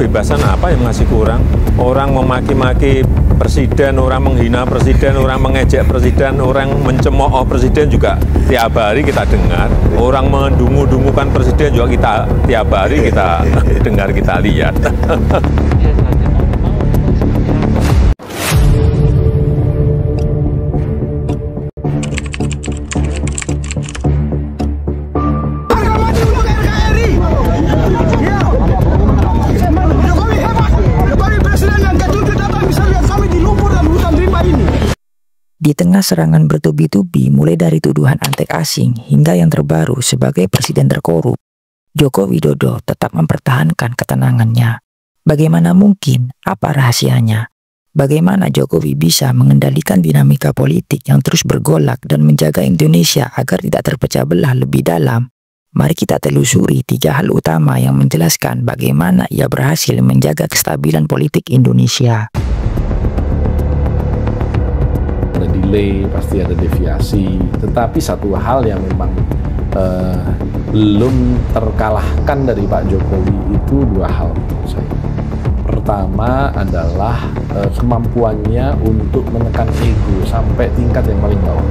kebebasan apa yang masih kurang? Orang memaki-maki presiden, orang menghina presiden, orang mengejek presiden, orang mencemooh presiden juga tiap hari kita dengar. Orang mendungu-dungukan presiden juga kita tiap hari kita dengar, kita lihat. Di tengah serangan bertubi-tubi mulai dari tuduhan antek asing hingga yang terbaru sebagai presiden terkorup, Joko Widodo tetap mempertahankan ketenangannya. Bagaimana mungkin? Apa rahasianya? Bagaimana Jokowi bisa mengendalikan dinamika politik yang terus bergolak dan menjaga Indonesia agar tidak terpecah belah lebih dalam? Mari kita telusuri 3 hal utama yang menjelaskan bagaimana ia berhasil menjaga kestabilan politik Indonesia. Ada delay, pasti ada deviasi, tetapi satu hal yang memang belum terkalahkan dari Pak Jokowi itu 2 hal menurut saya. Pertama adalah kemampuannya untuk menekan ego sampai tingkat yang paling bawah.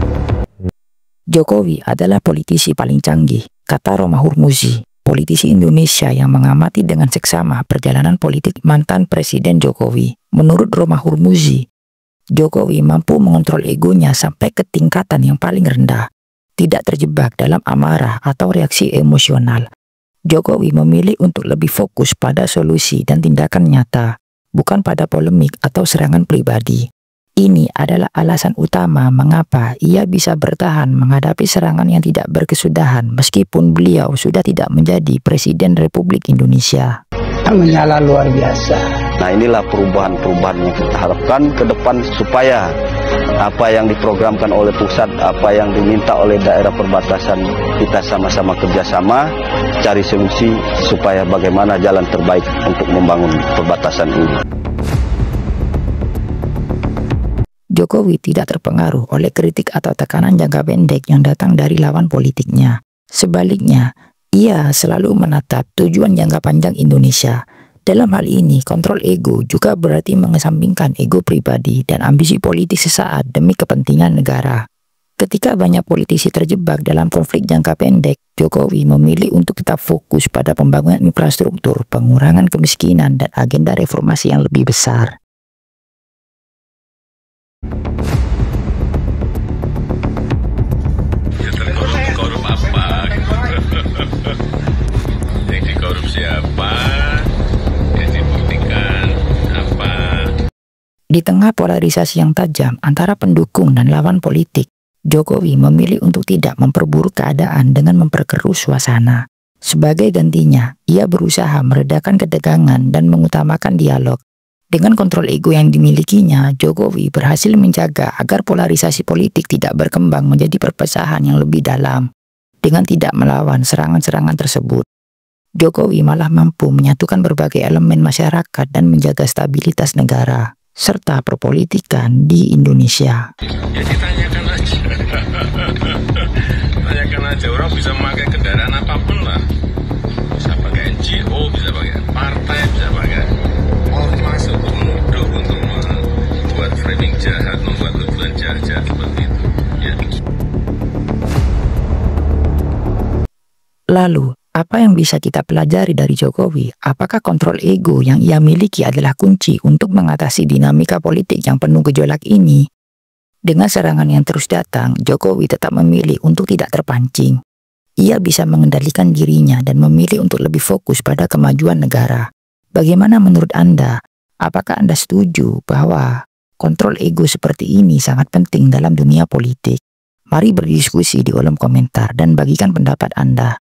Jokowi adalah politisi paling canggih, kata Roma Hurmuzi, politisi Indonesia yang mengamati dengan seksama perjalanan politik mantan Presiden Jokowi. Menurut Roma Hurmuzi, Jokowi mampu mengontrol egonya sampai ke tingkatan yang paling rendah, tidak terjebak dalam amarah atau reaksi emosional. Jokowi memilih untuk lebih fokus pada solusi dan tindakan nyata, bukan pada polemik atau serangan pribadi. Ini adalah alasan utama mengapa ia bisa bertahan menghadapi serangan yang tidak berkesudahan meskipun beliau sudah tidak menjadi Presiden Republik Indonesia. Menyala luar biasa. Nah, inilah perubahan-perubahan yang kita harapkan ke depan supaya apa yang diprogramkan oleh pusat, apa yang diminta oleh daerah perbatasan, kita sama-sama kerjasama cari solusi supaya bagaimana jalan terbaik untuk membangun perbatasan ini. Jokowi tidak terpengaruh oleh kritik atau tekanan jangka pendek yang datang dari lawan politiknya. Sebaliknya, ia selalu menatap tujuan jangka panjang Indonesia. Dalam hal ini, kontrol ego juga berarti mengesampingkan ego pribadi dan ambisi politik sesaat demi kepentingan negara. Ketika banyak politisi terjebak dalam konflik jangka pendek, Jokowi memilih untuk tetap fokus pada pembangunan infrastruktur, pengurangan kemiskinan, dan agenda reformasi yang lebih besar. Korup apa? Yang dikorupsi apa? Yang dibuktikan apa? Di tengah polarisasi yang tajam antara pendukung dan lawan politik, Jokowi memilih untuk tidak memperburuk keadaan dengan memperkeruh suasana. Sebagai gantinya, ia berusaha meredakan ketegangan dan mengutamakan dialog. Dengan kontrol ego yang dimilikinya, Jokowi berhasil menjaga agar polarisasi politik tidak berkembang menjadi perpecahan yang lebih dalam. Dengan tidak melawan serangan-serangan tersebut, Jokowi malah mampu menyatukan berbagai elemen masyarakat dan menjaga stabilitas negara, serta perpolitikan di Indonesia. Ya ditanyakan aja. Tanyakan aja, orang bisa memakai kendaraan apapun lah. Bisa pakai NGO, bisa pakai partai, bisa pakai ormas untuk menuduh, untuk membuat framing jahat, membuat tuduhan jahat seperti itu. Ya. Lalu, apa yang bisa kita pelajari dari Jokowi? Apakah kontrol ego yang ia miliki adalah kunci untuk mengatasi dinamika politik yang penuh gejolak ini? Dengan serangan yang terus datang, Jokowi tetap memilih untuk tidak terpancing. Ia bisa mengendalikan dirinya dan memilih untuk lebih fokus pada kemajuan negara. Bagaimana menurut Anda? Apakah Anda setuju bahwa kontrol ego seperti ini sangat penting dalam dunia politik? Mari berdiskusi di kolom komentar dan bagikan pendapat Anda.